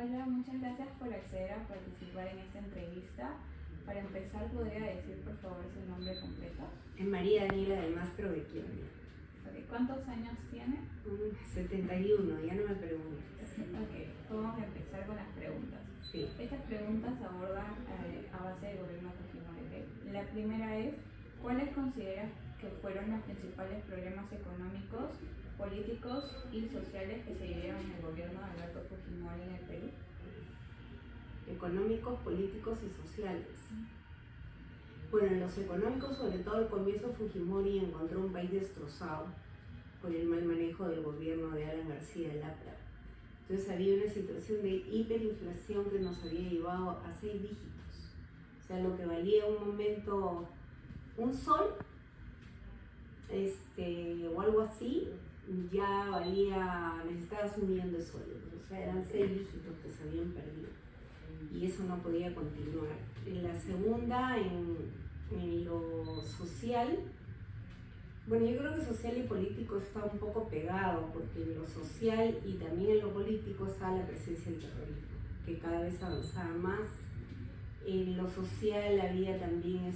Hola, muchas gracias por acceder a participar en esta entrevista. Para empezar, ¿podría decir por favor su nombre completo? Es María Daniela del Mastro de Quionia. Okay. ¿Cuántos años tiene? 71, ya no me preguntes. Ok, vamos a empezar con las preguntas. Sí. Estas preguntas se abordan a base del gobierno Fujimori. ¿Okay? La primera es, ¿cuáles consideras que fueron los principales problemas económicos, políticos y sociales que se vivieron en el gobierno de Alberto Fujimori en el Perú? Económicos, políticos y sociales. Bueno, en los económicos, sobre todo al comienzo, Fujimori encontró un país destrozado por el mal manejo del gobierno de Alan García Lapra. Entonces había una situación de hiperinflación que nos había llevado a 6 dígitos. O sea, lo que valía un momento un sol, o algo así, ya valía, necesitabas 1 millón de soles. O sea, eran 6 dígitos que se habían perdido. Y eso no podía continuar. En la segunda, en lo social, bueno, yo creo que social y político está un poco pegado, porque en lo social y también en lo político está la presencia del terrorismo, que cada vez avanzaba más. En lo social había también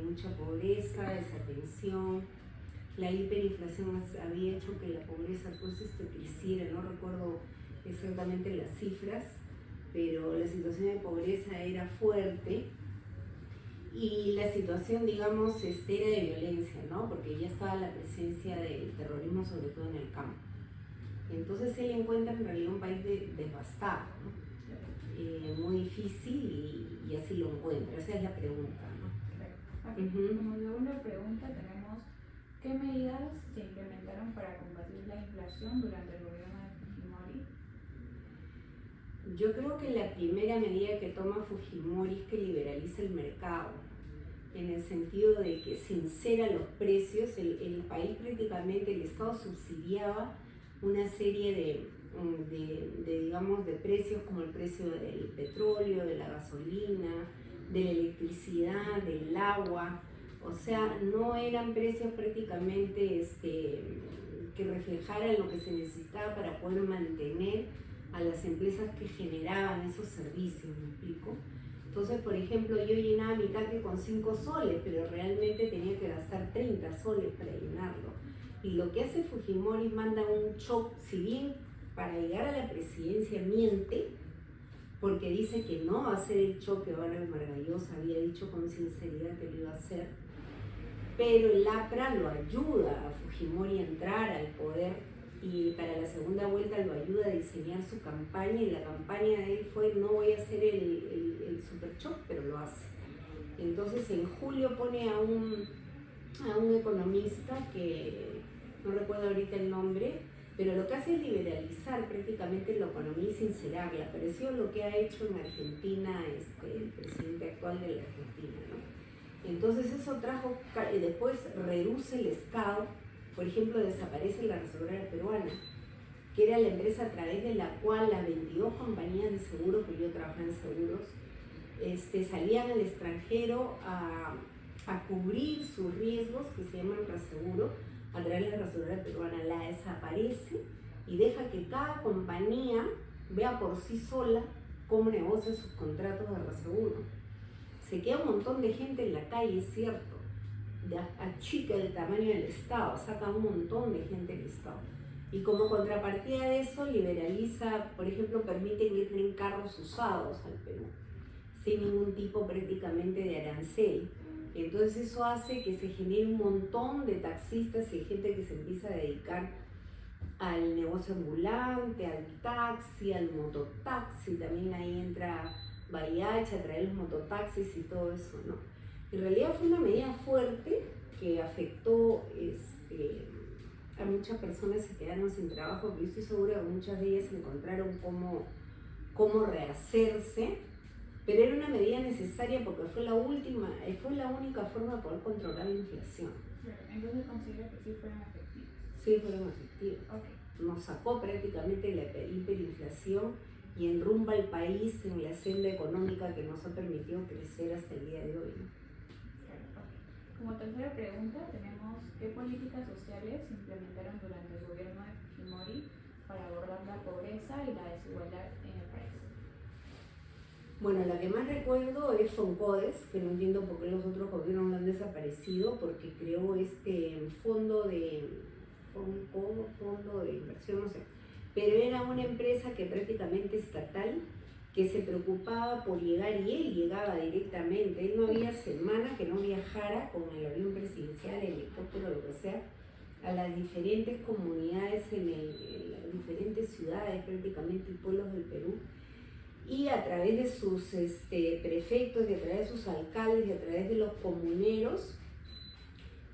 mucha pobreza, desatención. La hiperinflación había hecho que la pobreza creciera, no recuerdo exactamente las cifras, pero la situación de pobreza era fuerte y la situación, digamos, era de violencia, ¿no? Porque ya estaba la presencia del terrorismo, sobre todo en el campo. Entonces él encuentra en realidad un país devastado, ¿no? Muy difícil y así lo encuentra. Esa es la pregunta, ¿no? Okay. Como segunda pregunta tenemos, ¿qué medidas se implementaron para combatir la inflación durante el gobierno de Fujimori? Yo creo que la primera medida que toma Fujimori es que liberaliza el mercado, en el sentido de que sincera los precios. El país prácticamente, el Estado subsidiaba una serie digamos, de precios, como el precio del petróleo, de la gasolina, de la electricidad, del agua. O sea, no eran precios prácticamente que reflejaran lo que se necesitaba para poder mantener a las empresas que generaban esos servicios, ¿me explico? Entonces, por ejemplo, yo llenaba mi tanque con 5 soles, pero realmente tenía que gastar 30 soles para llenarlo. Y lo que hace Fujimori, manda un shock, si bien para llegar a la presidencia miente, porque dice que no va a hacer el choque. Ahora Margallosa había dicho con sinceridad que lo iba a hacer, pero el APRA lo ayuda a Fujimori a entrar al poder, y para la segunda vuelta lo ayuda a diseñar su campaña, y la campaña de él fue: no voy a hacer el super shock, pero lo hace. Entonces en julio pone a un economista que no recuerdo ahorita el nombre, pero lo que hace es liberalizar prácticamente la economía y sincerarla, parecido a lo que ha hecho en Argentina el presidente actual de la Argentina, ¿no? Entonces eso trajo, después reduce el Estado. Por ejemplo, desaparece la Aseguradora Peruana, que era la empresa a través de la cual las 22 compañías de seguros, que yo trabajaba en seguros, salían al extranjero a cubrir sus riesgos, que se llaman reaseguro, a través de la Aseguradora Peruana. La desaparece y deja que cada compañía vea por sí sola cómo negocia sus contratos de reaseguro. Se queda un montón de gente en la calle, es cierto, achica el tamaño del Estado, saca un montón de gente del Estado. Y como contrapartida de eso, liberaliza, por ejemplo, permite que entren carros usados al Perú, sin ningún tipo prácticamente de arancel. Entonces eso hace que se genere un montón de taxistas y gente que se empieza a dedicar al negocio ambulante, al taxi, al mototaxi. También ahí entra Bariacha a traer los mototaxis y todo eso, ¿no? En realidad fue una medida fuerte que afectó a muchas personas, se quedaron sin trabajo, pero yo estoy segura que muchas de ellas encontraron cómo rehacerse, pero era una medida necesaria porque fue la única forma de poder controlar la inflación. Entonces considero que sí fueron efectivos. Sí, fueron efectivos. Okay. Nos sacó prácticamente la hiperinflación y enrumba el país en la senda económica que nos ha permitido crecer hasta el día de hoy, ¿no? Como tercera pregunta tenemos, ¿qué políticas sociales se implementaron durante el gobierno de Fujimori para abordar la pobreza y la desigualdad en el país? Bueno, la que más recuerdo es Foncodes, que no entiendo por qué los otros gobiernos lo han desaparecido, porque creó este fondo de inversión, no sé, pero era una empresa que prácticamente estatal, que se preocupaba por llegar, y él llegaba directamente. Él no había semana que no viajara con el avión presidencial, el helicóptero, lo que sea, a las diferentes comunidades en las diferentes ciudades prácticamente y pueblos del Perú, y a través de sus prefectos y a través de sus alcaldes y a través de los comuneros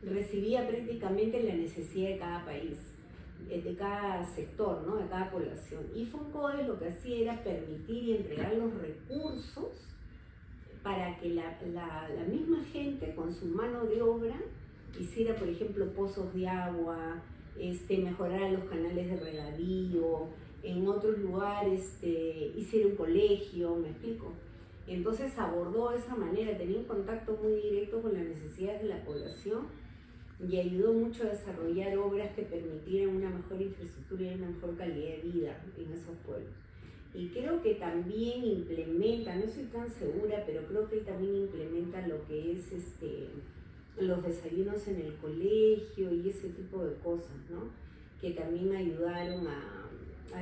recibía prácticamente la necesidad de cada país, de cada sector, ¿no? De cada población. Y Foncodes lo que hacía era permitir y entregar los recursos para que la misma gente con su mano de obra hiciera, por ejemplo, pozos de agua, mejorara los canales de regadío, en otros lugares hiciera un colegio, ¿me explico? Entonces abordó de esa manera, tenía un contacto muy directo con las necesidades de la población y ayudó mucho a desarrollar obras que permitieran una mejor infraestructura y una mejor calidad de vida en esos pueblos. Y creo que también implementa, no estoy tan segura, pero creo que él también implementa lo que es los desayunos en el colegio y ese tipo de cosas, ¿no? Que también ayudaron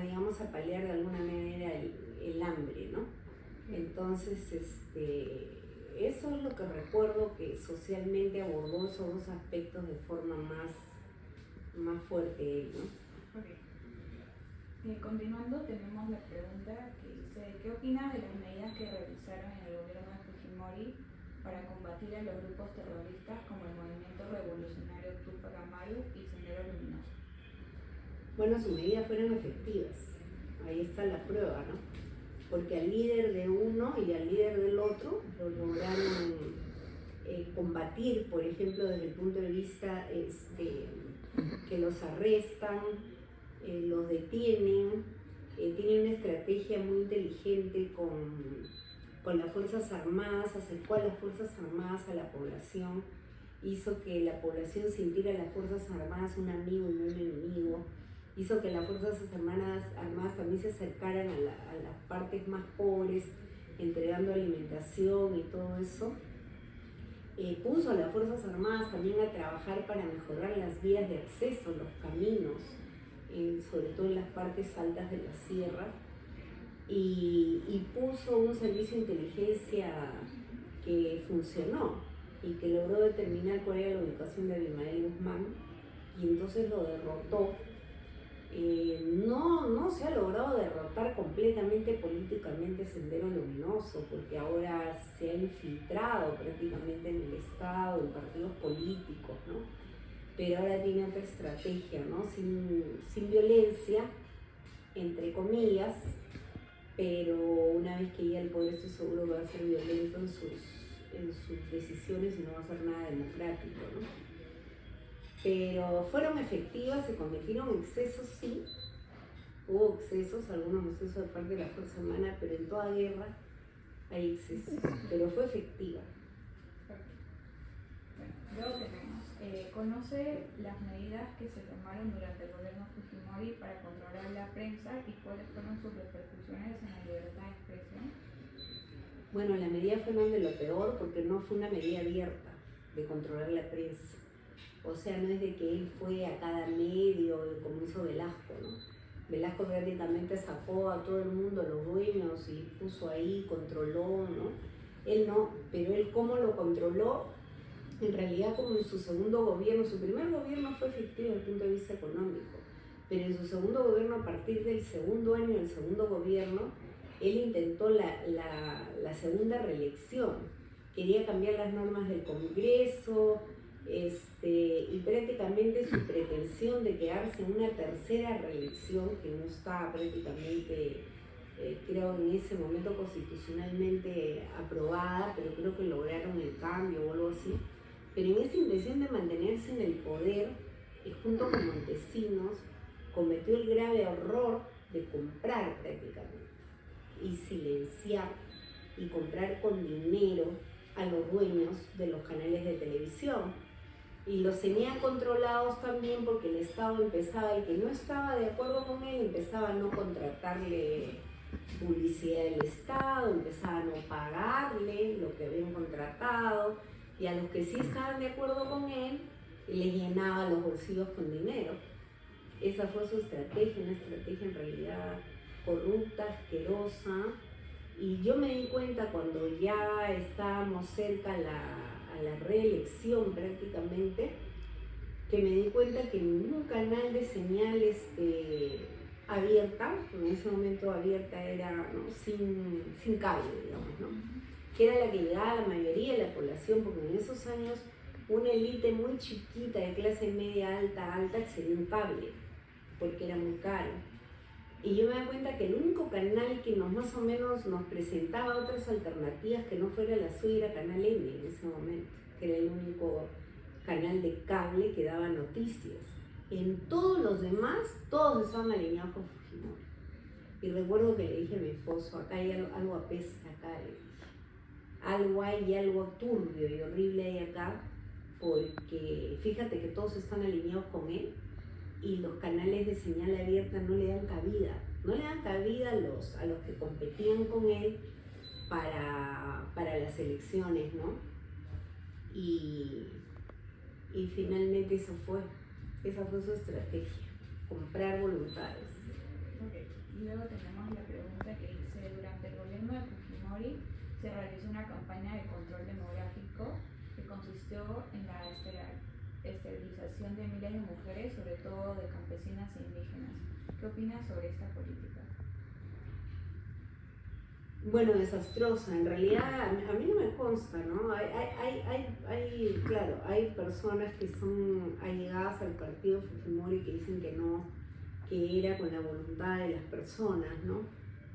digamos, a paliar de alguna manera el hambre, ¿no? Entonces, eso es lo que recuerdo, que socialmente abordó esos dos aspectos de forma más fuerte, ¿no? Okay. Continuando, tenemos la pregunta que dice: ¿qué opinas de las medidas que realizaron en el gobierno de Fujimori para combatir a los grupos terroristas como el Movimiento Revolucionario Tupac Amaru y Sendero Luminoso? Bueno, sus medidas fueron efectivas, ahí está la prueba, ¿no? Porque al líder de uno y al líder del otro lo lograron combatir, por ejemplo, desde el punto de vista que los arrestan, los detienen, tienen una estrategia muy inteligente con las Fuerzas Armadas, acercó a las Fuerzas Armadas a la población, hizo que la población sintiera a las Fuerzas Armadas un amigo y no un enemigo, hizo que las Fuerzas Armadas también se acercaran a las partes más pobres, entregando alimentación y todo eso. Puso a las Fuerzas Armadas también a trabajar para mejorar las vías de acceso, los caminos, sobre todo en las partes altas de la sierra, y puso un servicio de inteligencia que funcionó y que logró determinar cuál era la ubicación de Abimael Guzmán, y entonces lo derrotó. No se ha logrado derrotar completamente políticamente Sendero Luminoso, porque ahora se ha infiltrado prácticamente en el Estado, en partidos políticos, ¿no? Pero ahora tiene otra estrategia, ¿no? Sin violencia, entre comillas, pero una vez que llegue al poder estoy seguro que va a ser violento en sus decisiones y no va a ser nada democrático, ¿no? Pero fueron efectivas, se cometieron excesos, sí, hubo excesos, algunos excesos de parte de la Fuerza Armada, pero en toda guerra hay excesos, pero fue efectiva. Bueno, luego tenemos, ¿conoce las medidas que se tomaron durante el gobierno Fujimori para controlar la prensa y cuáles fueron sus repercusiones en la libertad de expresión? Bueno, la medida fue de lo peor porque no fue una medida abierta de controlar la prensa. O sea, no es de que él fue a cada medio como hizo Velasco, ¿no? Velasco prácticamente sacó a todo el mundo, a los dueños, y puso ahí, controló, ¿no? Él no, pero él cómo lo controló, en realidad como en su segundo gobierno, su primer gobierno fue efectivo desde el punto de vista económico, pero en su segundo gobierno, a partir del segundo año del segundo gobierno, él intentó la segunda reelección, quería cambiar las normas del Congreso, y prácticamente su pretensión de quedarse en una tercera reelección, que no estaba prácticamente, creo en ese momento constitucionalmente aprobada, pero creo que lograron el cambio o algo así. Pero en esa intención de mantenerse en el poder, junto con Montesinos, cometió el grave error de comprar prácticamente y silenciar y comprar con dinero a los dueños de los canales de televisión. Y los tenía controlados también porque el Estado empezaba, el que no estaba de acuerdo con él, empezaba a no contratarle publicidad del Estado, empezaba a no pagarle lo que habían contratado, y a los que sí estaban de acuerdo con él, les llenaba los bolsillos con dinero. Esa fue su estrategia, una estrategia en realidad corrupta, asquerosa. Y yo me di cuenta cuando ya estábamos cerca a la reelección prácticamente, que me di cuenta que ningún canal de señal abierta, en ese momento abierta era, ¿no?, sin cable, digamos, ¿no?, que era la que llegaba a la mayoría de la población, porque en esos años una élite muy chiquita de clase media alta accedía a un cable, porque era muy caro. Y yo me di cuenta que el único canal que más o menos nos presentaba otras alternativas que no fuera la suya era Canal M en ese momento, que era el único canal de cable que daba noticias. En todos los demás, todos estaban alineados con Fujimori. Y recuerdo que le dije a mi esposo, acá hay algo apesta, acá le dije. Algo hay, algo turbio y horrible hay acá, porque fíjate que todos están alineados con él y los canales de señal abierta no le dan cabida. No le dan cabida a los que competían con él para las elecciones, ¿no? Y finalmente esa fue su estrategia, comprar voluntades. Okay. Luego tenemos la pregunta que dice: durante el gobierno de Fujimori se realizó una campaña de control demográfico que consistió en la esterilización de miles de mujeres, sobre todo de campesinas e indígenas. ¿Qué opinas sobre esta política? Bueno, desastrosa. En realidad, a mí no me consta, ¿no? Claro, hay personas que son allegadas al partido Fujimori que dicen que no, que era con la voluntad de las personas, ¿no?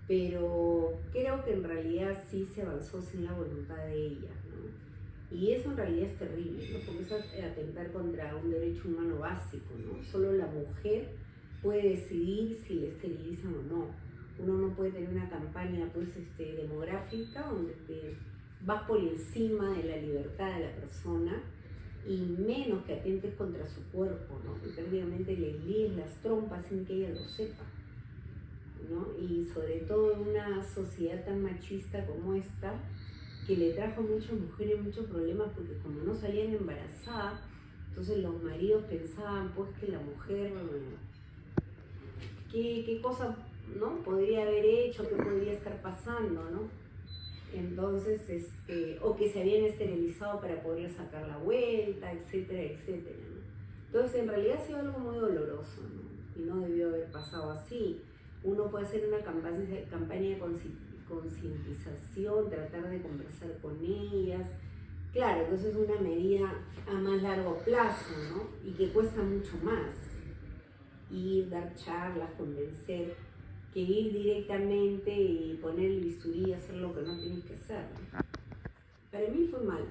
Pero creo que en realidad sí se avanzó sin la voluntad de ellas, ¿no? Y eso en realidad es terrible, ¿no? Porque es atentar contra un derecho humano básico, ¿no? Solo la mujer puede decidir si le esterilizan o no. Uno no puede tener una campaña demográfica donde te vas por encima de la libertad de la persona, y menos que atentes contra su cuerpo, ¿no? Que prácticamente le líes las trompas sin que ella lo sepa, ¿no? Y sobre todo en una sociedad tan machista como esta, que le trajo a muchas mujeres muchos problemas, porque como no salían embarazadas, entonces los maridos pensaban pues que la mujer, qué cosa, ¿no?, podría haber hecho, qué podría estar pasando, ¿no? Entonces, o que se habían esterilizado para poder sacar la vuelta, etcétera, etcétera, ¿no? Entonces, en realidad ha sido algo muy doloroso, ¿no? Y no debió haber pasado así. Uno puede hacer una campaña de concientización, tratar de conversar con ellas. Claro, entonces es una medida a más largo plazo, ¿no? Y que cuesta mucho más. Ir, dar charlas, convencer, que ir directamente y poner el bisturí y hacer lo que no tienes que hacer, ¿no? Para mí fue malo.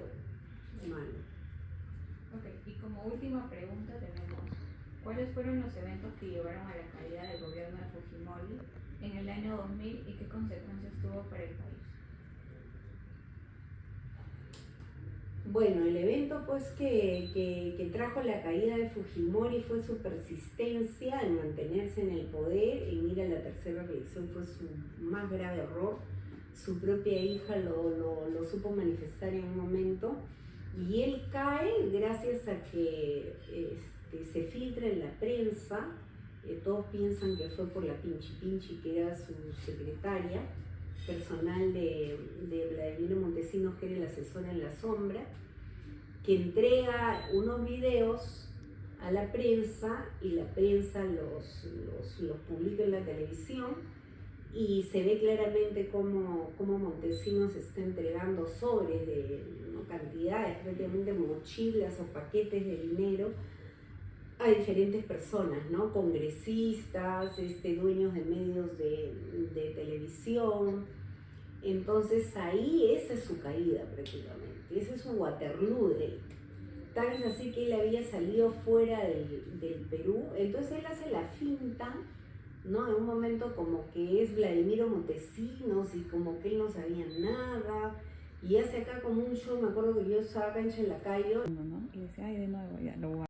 Ok, y como última pregunta tenemos: ¿cuáles fueron los eventos que llevaron a la caída del gobierno de Fujimori en el año 2000 y qué consecuencias tuvo para el país? Bueno, el evento pues que trajo la caída de Fujimori fue su persistencia en mantenerse en el poder, en ir a la tercera reelección. Fue su más grave error. Su propia hija lo supo manifestar en un momento, y él cae gracias a que se filtra en la prensa. Todos piensan que fue por la Pinchi, que era su secretaria personal de Vladimiro Montesinos, que era el asesor en la sombra, que entrega unos videos a la prensa, y la prensa los publica en la televisión, y se ve claramente cómo Montesinos está entregando sobres de, ¿no?, cantidades, prácticamente mochilas o paquetes de dinero a diferentes personas, ¿no? Congresistas, dueños de medios de televisión. Entonces ahí esa es su caída prácticamente, ese es su Waterloo de él. Tal es así que él había salido fuera del Perú, entonces él hace la finta, ¿no?, en un momento como que es Vladimiro Montesinos y como que él no sabía nada, y hace acá como un show. Me acuerdo que yo estaba acá en Chalacayo, ¿no? Y decía: ay, de nuevo, ya lo voy a